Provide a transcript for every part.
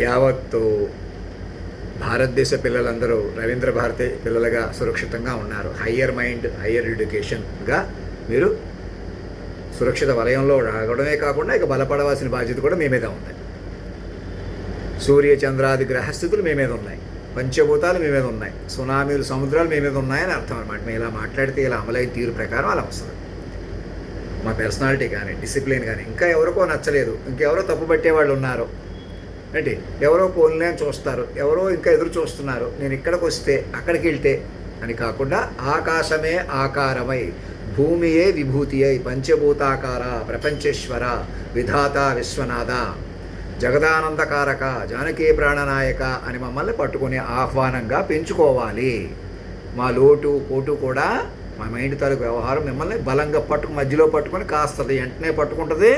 యావత్తు భారతదేశ పిల్లలందరూ రవీంద్ర భారతి పిల్లలుగా సురక్షితంగా ఉన్నారు. హయ్యర్ మైండ్, హయ్యర్ ఎడ్యుకేషన్గా మీరు సురక్షిత వలయంలో రావడమే కాకుండా ఇక బలపడవలసిన బాధ్యత కూడా మీ మీద ఉంది. సూర్య చంద్రాది గ్రహస్థితులు మీ మీద ఉన్నాయి, పంచభూతాలు మీ మీద ఉన్నాయి, సునామీలు సముద్రాలు మీ మీద ఉన్నాయని అర్థం అనమాట. మేము ఇలా మాట్లాడితే ఇలా అమలైన తీరు ప్రకారం అలా వస్తుంది. మా పర్సనాలిటీ కానీ, డిసిప్లిన్ కానీ ఇంకా ఎవరికో నచ్చలేదు, ఇంకెవరో తప్పు పట్టేవాళ్ళు ఉన్నారు ఏంటి, ఎవరో పోలినే అని చూస్తారు, ఎవరో ఇంకా ఎదురు చూస్తున్నారు, నేను ఇక్కడికి వస్తే అక్కడికి వెళ్తే అని కాకుండా ఆకాశమే ఆకారమై, భూమియే విభూతి అయి, పంచభూతాకార ప్రపంచేశ్వర విధాత విశ్వనాథ జగదానందకారక జానకీ ప్రాణనాయక అని మమ్మల్ని పట్టుకునే ఆహ్వానంగా పెంచుకోవాలి. మా లోటు పోటు కూడా మా మైండ్ తాలూకు వ్యవహారం మిమ్మల్ని బలంగా మధ్యలో పట్టుకొని కాస్తుంది, వెంటనే పట్టుకుంటుంది.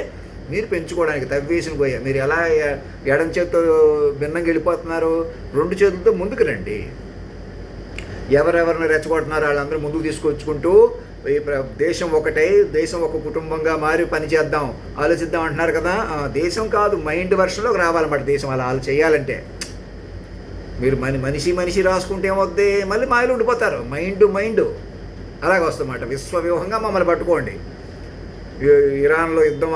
మీరు పెంచుకోవడానికి తవ్వేసిన పోయా. మీరు ఎలా ఎడం చేతితో భిన్నంగా వెళ్ళిపోతున్నారు, రెండు చేతులతో ముందుకు రండి. ఎవరెవరిని రెచ్చగొడుతున్నారో వాళ్ళందరూ ముందుకు తీసుకొచ్చుకుంటూ దేశం ఒకటై, దేశం ఒక కుటుంబంగా మారి పనిచేద్దాం, ఆలోచిద్దాం అంటున్నారు కదా. దేశం కాదు, మైండ్ వర్షంలోకి రావాలన్నమాట దేశం. అలా చేయాలంటే మీరు మనిషి రాసుకుంటే ఏమవుద్ది, మళ్ళీ మాయలు ఉండిపోతారు. మైండ్ అలాగే వస్తుందన్నమాట. విశ్వవ్యూహంగా మమ్మల్ని పట్టుకోండి. ఇరాన్లో యుద్ధం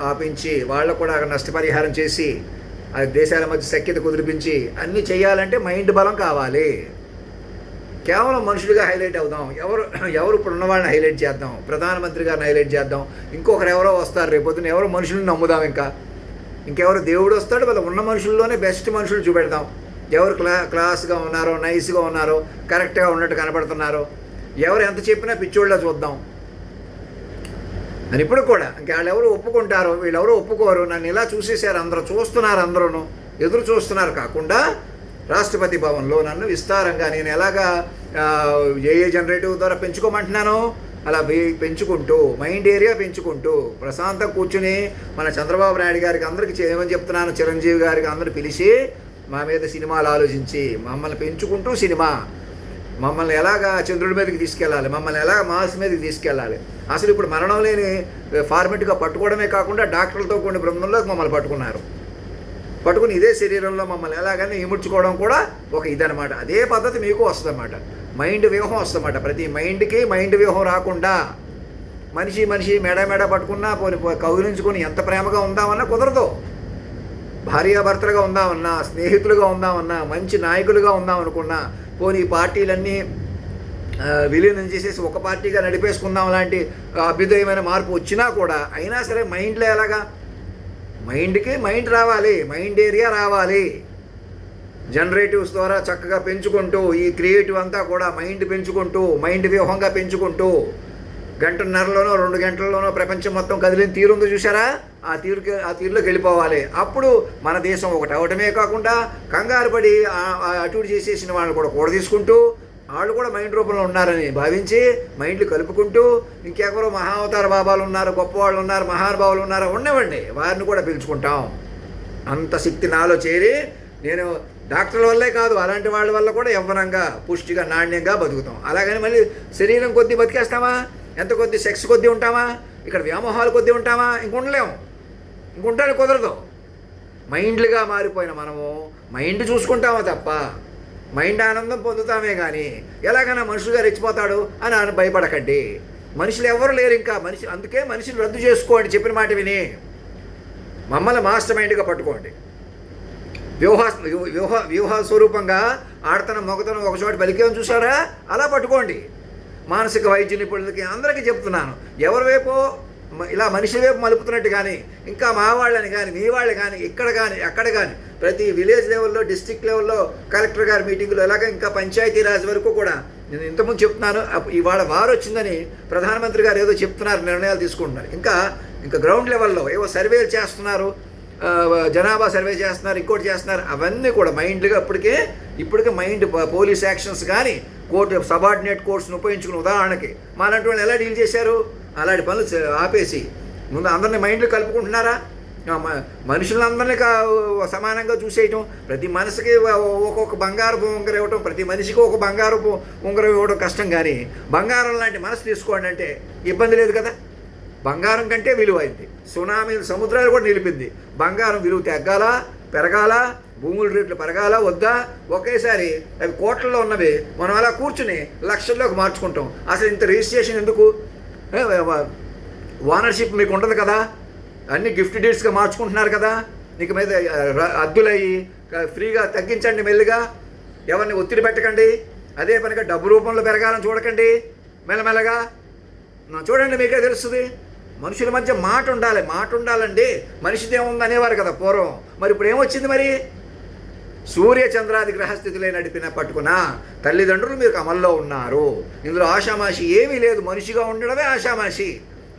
ఆపించి వాళ్ళకు కూడా నష్టపరిహారం చేసి ఆ దేశాల మధ్య సఖ్యత కుదిరిపించి అన్నీ చేయాలంటే మైండ్ బలం కావాలి. కేవలం మనుషులుగా హైలైట్ అవుదాం. ఎవరు ఇప్పుడు ఉన్నవాళ్ళని హైలైట్ చేద్దాం, ప్రధానమంత్రి గారిని హైలైట్ చేద్దాం, ఇంకొకరు ఎవరో వస్తారు రేపొద్దున, ఎవరో మనుషులను నమ్ముదాం, ఇంకెవరు దేవుడు వస్తాడు, వాళ్ళ ఉన్న మనుషుల్లోనే బెస్ట్ మనుషులు చూపెడతాం. ఎవరు క్లాస్గా ఉన్నారో, నైస్గా ఉన్నారో, కరెక్ట్గా ఉన్నట్టు కనపడుతున్నారో, ఎవరు ఎంత చెప్పినా పిచ్చోళ్ళ చూద్దాం అని. ఇప్పుడు కూడా ఇంకా వాళ్ళు ఎవరు ఒప్పుకుంటారో, వీళ్ళెవరో ఒప్పుకోరు, నన్ను ఇలా చూసేసారు, అందరూ చూస్తున్నారు, అందరూ ఎదురు చూస్తున్నారు కాకుండా రాష్ట్రపతి భవన్లో నన్ను విస్తారంగా నేను ఎలాగా ఏ జనరేటివ్ ద్వారా పెంచుకోమంటున్నానో అలా పెంచుకుంటూ, మైండ్ ఏరియా పెంచుకుంటూ ప్రశాంతం కూర్చుని మన చంద్రబాబు నాయుడు గారికి అందరికీ ఏమని చెప్తున్నాను, చిరంజీవి గారికి అందరూ పిలిచి మా మీద సినిమాలు ఆలోచించి మమ్మల్ని పెంచుకుంటూ సినిమా, మమ్మల్ని ఎలాగా చంద్రుడి మీదకి తీసుకెళ్ళాలి, మమ్మల్ని ఎలాగ మార్స్ మీదకి తీసుకెళ్ళాలి. అసలు ఇప్పుడు మరణం లేని ఫార్మెట్గా పట్టుకోవడమే కాకుండా డాక్టర్లతో కొన్ని బృందంలోకి మమ్మల్ని పట్టుకుని ఇదే శరీరంలో మమ్మల్ని ఎలాగైనా ఇముడ్చుకోవడం కూడా ఒక ఇదనమాట. అదే పద్ధతి మీకు వస్తుందన్నమాట. మైండ్ వ్యూహం వస్తుందన్నమాట. ప్రతి మైండ్కి మైండ్ వ్యూహం రాకుండా మనిషి మెడ పట్టుకున్నా పోని కౌగిలించుకొని ఎంత ప్రేమగా ఉందామన్నా కుదరదు. భార్యాభర్తలుగా ఉందామన్నా, స్నేహితులుగా ఉందామన్నా, మంచి నాయకులుగా ఉందామనుకున్నా, పోనీ ఈ పార్టీలన్నీ విలీనం చేసేసి ఒక పార్టీగా నడిపేసుకుందాం లాంటి అభ్యుదయమైన మార్పు వచ్చినా కూడా అయినా సరే మైండ్లో ఎలాగా, మైండ్కి మైండ్ రావాలి, మైండ్ ఏరియా రావాలి. జనరేటివ్స్ ద్వారా చక్కగా పెంచుకుంటూ ఈ క్రియేటివ్ అంతా కూడా మైండ్ పెంచుకుంటూ, మైండ్ వ్యూహంగా పెంచుకుంటూ గంటన్నరలోనో 2 గంటల్లోనో ప్రపంచం మొత్తం కదిలిన తీరుందో చూసారా, ఆ తీరులోకి వెళ్ళిపోవాలి. అప్పుడు మన దేశం ఒకటి అవటమే కాకుండా కంగారు పడి అటు చేసేసిన వాళ్ళని కూడా తీసుకుంటూ వాళ్ళు కూడా మైండ్ రూపంలో ఉన్నారని భావించి మైండ్లు కలుపుకుంటూ ఇంకెవరో మహావతార బాబాలు ఉన్నారు, గొప్పవాళ్ళు ఉన్నారు, మహానుభావులు ఉన్నారు, ఉండవండి, వారిని కూడా పిలుచుకుంటాం. అంత శక్తి నాలో చేరి నేను డాక్టర్ల వల్లే కాదు అలాంటి వాళ్ళ వల్ల కూడా యవ్వనంగా పుష్టిగా నాణ్యంగా బతుకుతాం. అలాగని మళ్ళీ శరీరం కొద్దీ బతికేస్తామా, ఎంత కొద్ది సెక్స్ కొద్దీ ఉంటామా, ఇక్కడ వ్యామోహాలు కొద్దీ ఉంటామా, ఇంకుండలేము, ఇంకుంటానికి కుదరదు. మైండ్లుగా మారిపోయిన మనము మైండ్ చూసుకుంటామా తప్ప మైండ్ ఆనందం పొందుతామే కానీ ఎలాగైనా మనుషులుగా రెచ్చిపోతాడు అని భయపడకండి. మనుషులు ఎవరు లేరు ఇంకా, అందుకే మనిషిని రద్దు చేసుకోండి. చెప్పిన మాట విని మమ్మల్ని మాస్టర్ మైండ్గా పట్టుకోండి. వ్యూహ స్వరూపంగా ఆడతనం మొగతనం ఒకచోట పలికేమని చూసారా, అలా పట్టుకోండి. మానసిక వైద్య నిపుణులకి అందరికీ చెప్తున్నాను, ఎవరి వైపు ఇలా మనిషి వైపు మలుపుతున్నట్టు కానీ ఇంకా మా వాళ్ళని కానీ మీ వాళ్ళు కానీ ఇక్కడ కానీ అక్కడ కానీ ప్రతి విలేజ్ లెవెల్లో, డిస్ట్రిక్ట్ లెవెల్లో కలెక్టర్ గారి మీటింగులు ఎలాగ ఇంకా పంచాయతీరాజ్ వరకు కూడా నేను ఇంతకుముందు చెప్తున్నాను. ఇవాళ వారు వచ్చిందని ప్రధానమంత్రి గారు ఏదో చెప్తున్నారు, నిర్ణయాలు తీసుకుంటున్నారు. ఇంకా గ్రౌండ్ లెవెల్లో ఏవో సర్వేలు చేస్తున్నారు, జనాభా సర్వే చేస్తున్నారు, ఇంకోటి చేస్తున్నారు. అవన్నీ కూడా మైండ్లుగా ఇప్పటికే మైండ్ పోలీస్ యాక్షన్స్ కానీ కోర్టు సబార్డినేట్ కోర్ట్స్ని ఉపయోగించుకున్న ఉదాహరణకి మాలాంటి వాళ్ళు ఎలా డీల్ చేశారు, అలాంటి పనులు ఆపేసి ముందు అందరినీ మైండ్లు కలుపుకుంటున్నారా, మనుషులందరినీ సమానంగా చూసేయటం, ప్రతి మనసుకి ఒక్కొక్క బంగారపు ఉంగరం ఇవ్వటం, ప్రతి మనిషికి ఒక బంగారపు ఉంగరం ఇవ్వడం కష్టం. కానీ బంగారం లాంటి మనసు తీసుకోండి అంటే ఇబ్బంది లేదు కదా. బంగారం కంటే విలువైంది, సునామీ సముద్రాలు కూడా నిలిపింది. బంగారం విలువ తగ్గాలా పెరగాలా భూముల రేట్లు పెరగాలా వద్దా, ఒకేసారి అవి కోట్లలో ఉన్నవి మనం అలా కూర్చుని లక్షల్లోకి మార్చుకుంటాం. అసలు ఇంత రిజిస్ట్రేషన్ ఎందుకు? ఓనర్షిప్ మీకు ఉండదు కదా, అన్ని గిఫ్ట్ డీడ్స్గా మార్చుకుంటున్నారు కదా, నీకు మీద అద్దులయ్యి ఫ్రీగా తగ్గించండి, మెల్లిగా ఎవరిని ఒత్తిడి పెట్టకండి. అదే పనిగా డబ్బు రూపంలో పెరగాలని చూడకండి, మెల్లమెల్లగా చూడండి, మీకే తెలుస్తుంది. మనుషుల మధ్య మాట ఉండాలి, మాట ఉండాలండి. మనిషిదేముంది అనేవారు కదా పూర్వం, మరి ఇప్పుడు ఏమొచ్చింది? మరి సూర్య చంద్రాది గ్రహస్థితులే నడిపిన పట్టుకున్న తల్లిదండ్రులు మీకు అమల్లో ఉన్నారు. ఇందులో ఆషామాషి ఏమీ లేదు, మనిషిగా ఉండడమే ఆషామాషి.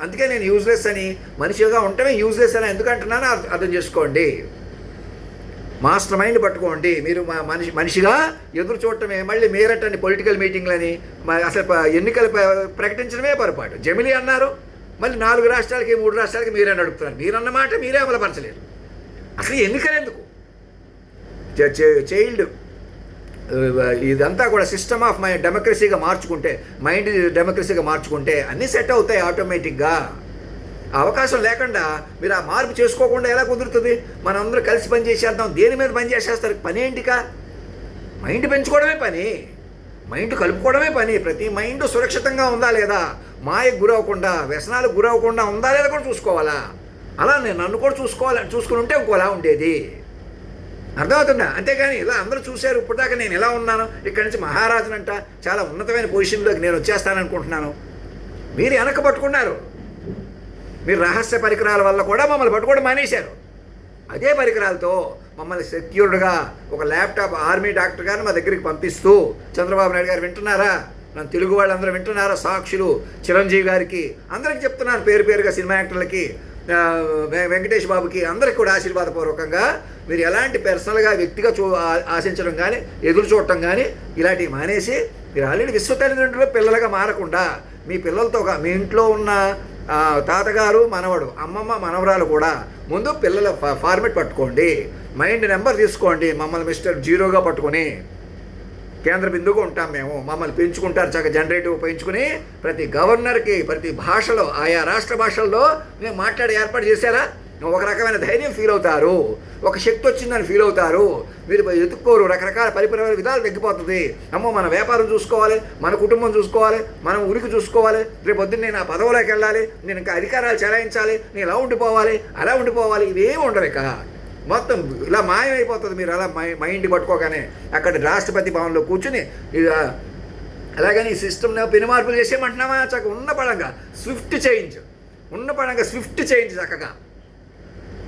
అందుకే నేను యూజ్లెస్ అని, మనిషిగా ఉండటమే యూజ్లెస్ అని ఎందుకు అంటున్నానో అర్థం చేసుకోండి. మాస్టర్ మైండ్ పట్టుకోండి. మీరు మనిషిగా ఎదురు చూడటమే, మళ్ళీ మీరట్టండి పొలిటికల్ మీటింగ్లని, అసలు ఎన్నికలు ప్రకటించడమే పొరపాటు. జమిలీ అన్నారు, మళ్ళీ 4 రాష్ట్రాలకి 3 రాష్ట్రాలకి మీరే నడుపుతున్నారు. మీరన్న మాట మీరే అమలుపరచలేరు. అసలు ఎన్నికలు ఎందుకు? చైల్డ్ ఇదంతా కూడా సిస్టమ్ ఆఫ్ డెమోక్రసీగా మార్చుకుంటే, మైండ్ డెమోక్రసీగా మార్చుకుంటే అన్నీ సెట్ అవుతాయి ఆటోమేటిక్గా. అవకాశం లేకుండా మీరు ఆ మార్పు చేసుకోకుండా ఎలా కుదురుతుంది? మనందరూ కలిసి పని చేసేద్దాం, దేని మీద పని చేసేస్తారు? పని ఏంటికా? మైండ్ పెంచుకోవడమే పని, మైండ్ కలుపుకోవడమే పని. ప్రతి మైండ్ సురక్షితంగా ఉందా లేదా, మాయకు గురవకుండా, వ్యసనాలకు గురవకుండా ఉందా లేదా కూడా చూసుకోవాలా. అలా నేను నన్ను కూడా చూసుకుని ఉంటే ఇంకోలా ఉండేది. అర్థమవుతుందా? అంతేగాని ఇలా అందరూ చూశారు, ఇప్పటిదాకా నేను ఎలా ఉన్నాను, ఇక్కడి నుంచి మహారాజునంట చాలా ఉన్నతమైన పొజిషన్లోకి నేను వచ్చేస్తాననుకుంటున్నాను. మీరు వెనక పట్టుకున్నారు. మీరు రహస్య పరికరాల వల్ల కూడా మమ్మల్ని పట్టుకోవడం మానేశారు. అదే పరికరాలతో మమ్మల్ని సెక్యూర్డ్గా ఒక ల్యాప్టాప్ ఆర్మీ డాక్టర్ గారిని మా దగ్గరికి పంపిస్తూ, చంద్రబాబు నాయుడు గారు వింటున్నారా, నన్ను తెలుగు వాళ్ళందరూ వింటున్నారా, సాక్షులు చిరంజీవి గారికి అందరికీ చెప్తున్నాను, పేరుగా సినిమా యాక్టర్లకి, వెంకటేష్ బాబుకి అందరికీ కూడా ఆశీర్వాదపూర్వకంగా మీరు ఎలాంటి పర్సనల్గా వ్యక్తిగా ఆశించడం కానీ, ఎదురు చూడటం కానీ ఇలాంటివి మానేసి, మీరు ఆల్రెడీ విశ్వ తల్లిదండ్రులు పిల్లలుగా మారకుండా మీ పిల్లలతో మీ ఇంట్లో ఉన్న తాతగారు మనవడు, అమ్మమ్మ మనవరాలు కూడా ముందు పిల్లల ఫార్మెట్ పట్టుకోండి, మైండ్ నెంబర్ తీసుకోండి. మమ్మల్ని మిస్టర్ జీరోగా పట్టుకొని కేంద్ర బిందువుగా ఉంటాం మేము, మమ్మల్ని పెంచుకుంటారు చక్కగా జనరేటివ్ పెంచుకుని ప్రతి గవర్నర్కి ప్రతి భాషలో ఆయా రాష్ట్ర భాషల్లో మేము మాట్లాడి ఏర్పాటు చేశారా? ఒక రకమైన ధైర్యం ఫీల్ అవుతారు, ఒక శక్తి వచ్చిందని ఫీల్ అవుతారు. మీరు ఎత్తుక్కోరు, రకరకాల పరిపరి విధాలు తగ్గిపోతుంది. అమ్మో మన వ్యాపారం చూసుకోవాలి, మన కుటుంబం చూసుకోవాలి, మనం ఉనికి చూసుకోవాలి, రేపు పొద్దున్న నేను ఆ పదవులోకి వెళ్ళాలి, నేను ఇంకా అధికారాలు చెలాయించాలి, నేను ఇలా ఉండిపోవాలి అలా ఉండిపోవాలి, ఇవేమి ఉండవు. ఇక మొత్తం ఇలా మాయమైపోతుంది. మీరు అలా మైండ్ పట్టుకోగానే అక్కడ రాష్ట్రపతి భవన్లో కూర్చుని అలాగని ఈ సిస్టమ్ని పెను మార్పులు చేసేయమంటున్నామా? చక్కగా ఉన్న పడంగా స్విఫ్ట్ చేంజ్ చక్కగా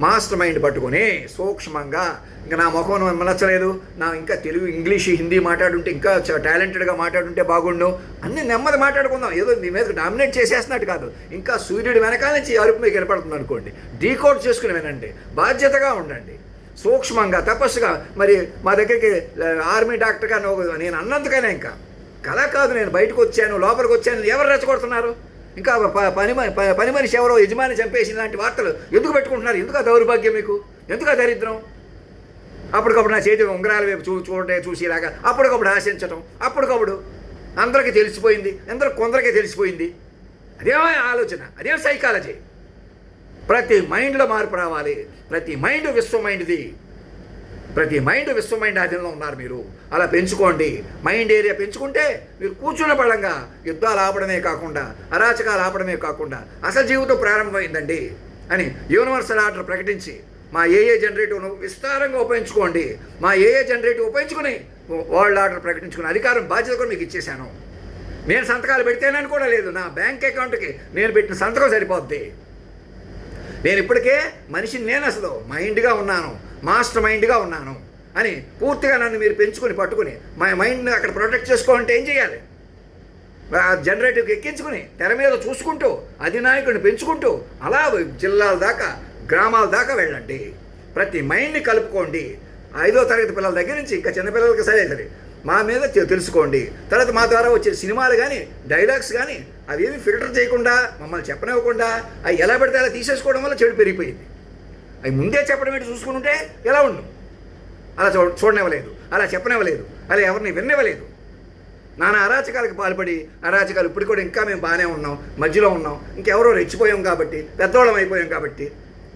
మాస్టర్ మైండ్ పట్టుకొని సూక్ష్మంగా, ఇంకా నా ముఖం నచ్చలేదు, నా ఇంకా తెలుగు ఇంగ్లీష్ హిందీ మాట్లాడుంటే ఇంకా టాలెంటెడ్గా మాట్లాడుంటే బాగుండు, అన్నీ నెమ్మది మాట్లాడుకుందాం. ఏదో మీ మీద డామినేట్ చేసేస్తున్నట్టు కాదు, ఇంకా సూర్యుడి వెనకాల నుంచి అరుపు మీకు వినపడుతుంది అనుకోండి, డీకోడ్ చేసుకుని వినండి, బాధ్యతగా ఉండండి, సూక్ష్మంగా తపస్సుగా. మరి మా దగ్గరికి ఆర్మీ డాక్టర్గా నేను అన్నందుకైనా ఇంకా కళ కాదు, నేను బయటకు వచ్చాను, లోపలికి వచ్చాను, ఎవరు రెచ్చగొడుతున్నారు? ఇంకా పని మనిషి ఎవరో యజమాని చంపేసిన లాంటి వార్తలు ఎందుకు పెట్టుకుంటున్నారు? ఎందుకు ఆ దౌర్భాగ్యం మీకు? ఎందుకు ఆ దరిద్రం? అప్పటికప్పుడు నా చేతి ఉంగరాల వైపు చూసేలాగా అప్పటికప్పుడు ఆశించటం, అప్పటికప్పుడు అందరికీ తెలిసిపోయింది, కొందరికీ తెలిసిపోయింది. అదేమో ఆలోచన, అదేమో సైకాలజీ. ప్రతి మైండ్లో మార్పు రావాలి. ప్రతి మైండ్ విశ్వ మైండ్ ఆధీనంలో ఉన్నారు మీరు. అలా పెంచుకోండి. మైండ్ ఏరియా పెంచుకుంటే మీరు కూర్చున్న పడంగా యుద్ధాలు ఆపడమే కాకుండా, అరాచకాలు ఆపడమే కాకుండా అసలు జీవితం ప్రారంభమైందండి అని యూనివర్సల్ ఆర్డర్ ప్రకటించి మా ఏఏ జనరేటివ్ను విస్తారంగా ఉపయోగించుకోండి. మా ఏఏ జనరేటివ్ ఉపయోగించుకుని వరల్డ్ ఆర్డర్ ప్రకటించుకునే అధికారం, బాధ్యత కూడా మీకు ఇచ్చేశాను. నేను సంతకాలు పెడితేనని కూడా లేదు, నా బ్యాంక్ అకౌంట్కి నేను పెట్టిన సంతకం సరిపోద్ది. నేను ఇప్పటికే మనిషిని, నేను అసలు మైండ్గా ఉన్నాను, మాస్టర్ మైండ్గా ఉన్నాను అని పూర్తిగా నన్ను మీరు పెంచుకొని పట్టుకుని మా మైండ్ని అక్కడ ప్రొటెక్ట్ చేసుకోవాలంటే ఏం చేయాలి? జనరేటివ్కి ఎక్కించుకుని తెర మీద చూసుకుంటూ అధినాయకుడిని పెంచుకుంటూ అలా జిల్లాల దాకా గ్రామాల దాకా వెళ్ళండి. ప్రతి మైండ్ని కలుపుకోండి. 5వ తరగతి పిల్లల దగ్గర నుంచి ఇంకా చిన్నపిల్లలకి సరే మా మీద తెలుసుకోండి. తర్వాత మా ద్వారా వచ్చే సినిమాలు కానీ డైలాగ్స్ కానీ అవి ఏమి ఫిల్టర్ చేయకుండా, మమ్మల్ని చెప్పనివ్వకుండా అవి ఎలా పెడితే అలా తీసేసుకోవడం వల్ల చెడు పెరిగిపోయింది. అవి ముందే చెప్పడం ఏంటి చూసుకుంటే ఎలా ఉండు? అలా చూడనివ్వలేదు, అలా చెప్పనివ్వలేదు, అలా ఎవరిని విన్నవ్వలేదు. నానా అరాచకాలకు పాల్పడి, అరాచకాలు ఇప్పుడు కూడా ఇంకా మేము బాగానే ఉన్నాం, మధ్యలో ఉన్నాం, ఇంకెవరో రెచ్చిపోయాం కాబట్టి, పెద్దవాళ్ళం అయిపోయాం కాబట్టి,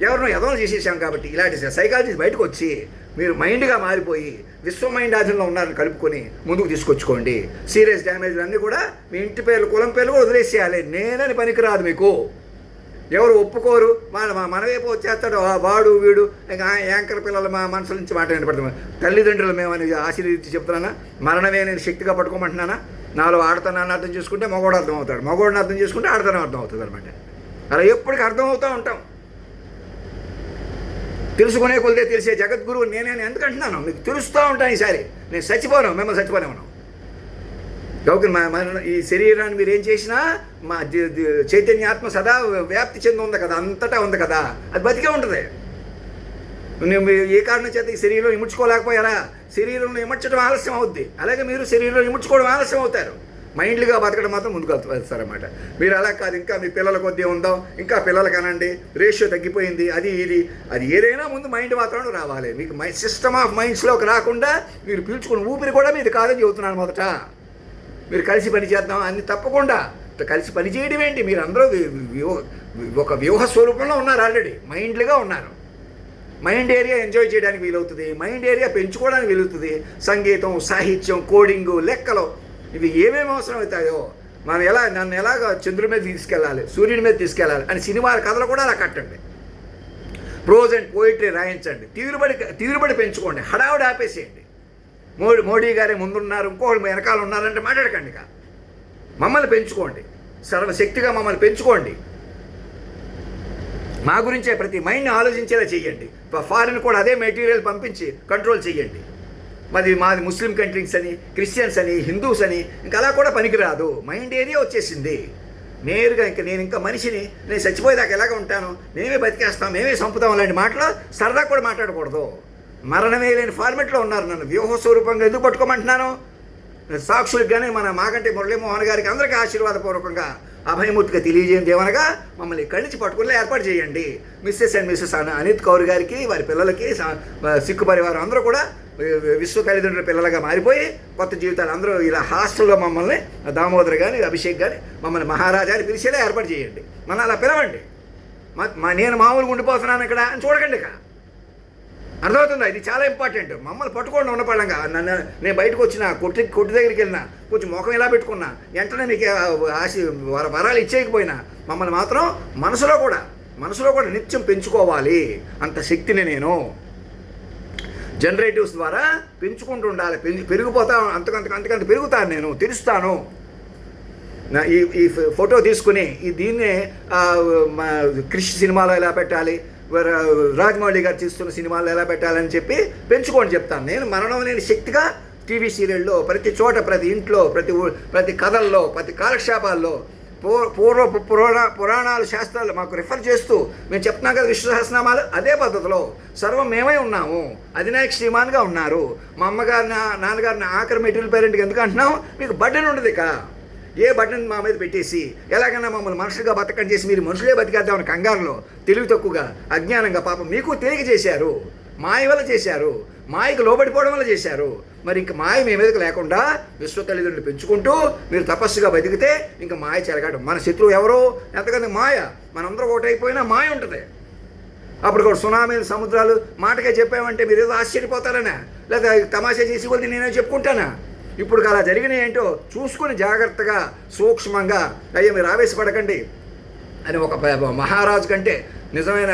ఎవరినో ఎదవలు చేసేసాం కాబట్టి, ఇలాంటి సైకాలజీ బయటకు వచ్చి మీరు మైండ్గా మారిపోయి విశ్వ మైండ్ ఆధీనంలో ఉన్నారని కలుపుకొని ముందుకు తీసుకొచ్చుకోండి. సీరియస్ డ్యామేజ్లు అన్నీ కూడా మీ ఇంటి పేర్లు కులం పేర్లు కూడా వదిలేసేయాలి. నేనని పనికిరాదు మీకు. ఎవరు ఒప్పుకోరు, మనవైపు వచ్చేస్తాడు వాడు వీడు, ఇంకా యాంకర్ పిల్లలు మా మనసుల నుంచి మాట వినపడుతున్నాం. తల్లిదండ్రులు మేమని ఆశీర్వదించి చెప్తున్నానా? మరణమే నేను శక్తిగా పట్టుకోమంటున్నానా? నాలో ఆడతానని అర్థం చేసుకుంటే మగవాడు అర్థం అవుతాడు, మగవాడిని అర్థం చేసుకుంటే ఆడతానం అర్థం అవుతుంది అనమాట. అలా ఎప్పటికీ అర్థం అవుతూ ఉంటాం. తెలుసుకునే కొలితే తెలిసే జగద్గురువు నేనే ఎందుకంటున్నాను, మీకు తెలుస్తూ ఉంటాను. ఈసారి నేను చచ్చిపోను, మిమ్మల్ని చచ్చిపోనేమను. ఈ శరీరాన్ని మీరు ఏం చేసినా మా చైతన్యాత్మ సదా వ్యాప్తి చెంది ఉంది కదా, అంతటా ఉంది కదా, అది బతికే ఉంటుంది. నువ్వు ఏ కారణం చేత ఈ శరీరంలో ఇముడ్చుకోలేకపోయారా? శరీరంలో ఇమర్చడం ఆలస్యం అవుద్ది, అలాగే మీరు శరీరంలో ఇముడ్చుకోవడం ఆలస్యం అవుతారు. మైండ్లుగా బతకడం మాత్రం ముందుకు వెళ్తారన్నమాట. మీరు అలా కాదు, ఇంకా మీ పిల్లల కొద్దీ ఉందాం, ఇంకా పిల్లలకి అనండి, రేషియో తగ్గిపోయింది, అది ఏదైనా ముందు మైండ్ వాతావరణం రావాలి. మీకు సిస్టమ్ ఆఫ్ మైండ్స్లోకి రాకుండా మీరు పీల్చుకున్న ఊపిరి కూడా మీది కాదని చెబుతున్నాను. మొదట మీరు కలిసి పని చేద్దాం అన్ని తప్పకుండా కలిసి పని చేయడం ఏంటి? మీరు అందరూ ఒక వ్యూహ స్వరూపంలో ఉన్నారు, ఆల్రెడీ మైండ్లుగా ఉన్నారు. మైండ్ ఏరియా ఎంజాయ్ చేయడానికి వీలవుతుంది, మైండ్ ఏరియా పెంచుకోవడానికి వీలవుతుంది. సంగీతం, సాహిత్యం, కోడింగు, లెక్కలు, ఇవి ఏమేమి అవసరం అవుతాయో, మనం నన్ను ఎలాగ చంద్రుడి మీద తీసుకెళ్ళాలి, సూర్యుడి మీద తీసుకెళ్ళాలి అని సినిమాల కథలు కూడా అలా కట్టండి. ప్రోజ్ అండ్ పోయిటరీ రాయించండి, తీరుబడి పెంచుకోండి, హడావుడి ఆపేసేయండి. మోడీ గారే ముందున్నారు, ఇంకోళ్ళు వెనకాల ఉన్నారంటే మాట్లాడకండి. ఇక మమ్మల్ని పెంచుకోండి, సర్వశక్తిగా మమ్మల్ని పెంచుకోండి. మా గురించే ప్రతి మైండ్ని ఆలోచించేలా చేయండి. ఫారిన్ కూడా అదే మెటీరియల్ పంపించి కంట్రోల్ చేయండి. మాది ముస్లిం కంట్రీస్ అని, క్రిస్టియన్స్ అని, హిందూస్ అని, ఇంకా అలా కూడా పనికిరాదు. మైండ్ ఏరియా వచ్చేసింది నేరుగా. నేను ఇంకా మనిషిని, నేను చచ్చిపోయేదాకా ఎలాగ ఉంటాను, మేమే బతికేస్తాం, మేమే చంపుతాం అలాంటి మాటలు సరదా కూడా మాట్లాడకూడదు. మరణమే లేని ఫార్మెట్లో ఉన్నారు. నన్ను వ్యూహ స్వరూపంగా ఎందుకు పట్టుకోమంటున్నాను? సాక్షులకు కానీ మాకంటే మురళీమోహన్ గారికి అందరికీ ఆశీర్వాదపూర్వకంగా అభయమూర్తిగా తెలియజేయండి. ఏమనగా మమ్మల్ని ఇక్కడి నుంచి పట్టుకుని ఏర్పాటు చేయండి. Mrs and Mrs Anit Kaur గారికి, వారి పిల్లలకి, సిక్కు పరివారం అందరూ కూడా విశ్వ తల్లిదండ్రుల పిల్లలుగా మారిపోయి కొత్త జీవితాలు అందరూ ఇలా హాస్టల్లో మమ్మల్ని దామోదర్ కానీ అభిషేక్ కానీ మమ్మల్ని మహారాజాని పిలిచేలా ఏర్పాటు చేయండి. మన అలా పిలవండి. నేను మామూలుగా ఉండిపోతున్నాను ఇక్కడ అని చూడకండి. ఇక అర్థమవుతుందా? ఇది చాలా ఇంపార్టెంట్. మమ్మల్ని పట్టుకోండి ఉన్నపడంగా. నేను బయటకు వచ్చిన కొట్టు దగ్గరికి వెళ్ళినా, కొంచెం ముఖం ఇలా పెట్టుకున్నా, వెంటనే మీకు వరాలు ఇచ్చేయకపోయినా మమ్మల్ని మాత్రం మనసులో కూడా నిత్యం పెంచుకోవాలి. అంత శక్తిని నేను జనరేటివ్స్ ద్వారా పెంచుకుంటూ ఉండాలి. పెరిగిపోతా అంతకంత పెరుగుతాను, నేను తెలుస్తాను. ఈ ఫోటో తీసుకుని దీన్నే క్రిష్ సినిమాలో ఎలా పెట్టాలి, రాజమౌళి గారు తీస్తున్న సినిమాలు ఎలా పెట్టాలని చెప్పి పెంచుకోండి చెప్తాను. నేను మరణం లేని శక్తిగా టీవీ సీరియల్లో, ప్రతి చోట, ప్రతి ఇంట్లో, ప్రతి కథల్లో, ప్రతి కాలక్షేపాల్లో, పురాణాలు, శాస్త్రాలు మాకు రిఫర్ చేస్తూ మేము చెప్తున్నాం కదా, విష్ణు సహస్రనామాలు అదే పద్ధతిలో సర్వం మేమే ఉన్నాము. అధినాయక శ్రీమాన్గా ఉన్నారు. మా అమ్మగారిని, నాన్నగారిని ఆఖరి మెటీరియల్ పేరెంట్కి ఎందుకు అంటున్నాం? మీకు బడ్డెన్ ఉండదు. ఇక ఏ బటన్ మా మీద పెట్టేసి ఎలాగైనా మమ్మల్ని మనుషులుగా బతకం చేసి మీరు మనుషులే బతికేద్దామని కంగారులో, తెలివి తక్కువగా, అజ్ఞానంగా పాపం మీకు తెలియక చేశారు. మాయ వల్ల చేశారు, మాయకు లోబడిపోవడం వల్ల చేశారు. మరి ఇంక మాయ మీ మీదకి లేకుండా విశ్వ తల్లిదండ్రులు పెంచుకుంటూ మీరు తపస్సుగా బతికితే ఇంకా మాయ చెలగాడు. మన శత్రువు ఎవరో ఎంతకంటే మాయ. మనందరూ ఒకటైపోయినా మాయ ఉంటుంది. అప్పుడు కూడా సునామీలు, సముద్రాలు మాటగా చెప్పామంటే మీరు ఏదో ఆశ్చర్యపోతారనా, లేదా తమాషా చేసి కొద్ది నేనే చెప్పుకుంటానా? ఇప్పుడు అలా జరిగినాయి ఏంటో చూసుకుని జాగ్రత్తగా, సూక్ష్మంగా, అయ్యో మీరు ఆవేశపడకండి అని ఒక మహారాజు కంటే నిజమైన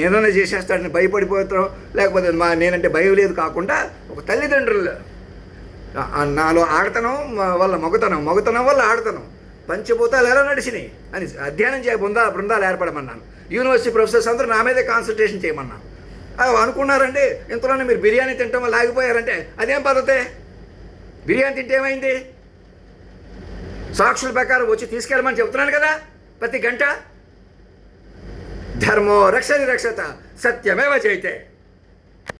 ఏదైనా చేసేస్తాడని భయపడిపోతాం, లేకపోతే నేనంటే భయం లేదు కాకుండా ఒక తల్లిదండ్రులు నాలో ఆడతనం వల్ల మగతనం వల్ల ఆడతనం, పంచభూతాలు ఎలా నడిచినాయి అని అధ్యయనం బృందాలు ఏర్పడమన్నాను. యూనివర్సిటీ ప్రొఫెసర్స్ అందరూ నా మీదే కాన్సన్ట్రేషన్ చేయమన్నాను. అనుకున్నారండి ఇంతలోనే మీరు బిర్యానీ తింటాం వల్ల ఆగిపోయారంటే అదేం పద్ధతే? బిర్యానీ తింటే ఏమైంది? సాక్షుల ప్రకారం వచ్చి తీసుకెళ్ళమని చెప్తున్నాను కదా ప్రతి గంట. ధర్మో రక్షతి రక్షత సత్యమేవ జయతే.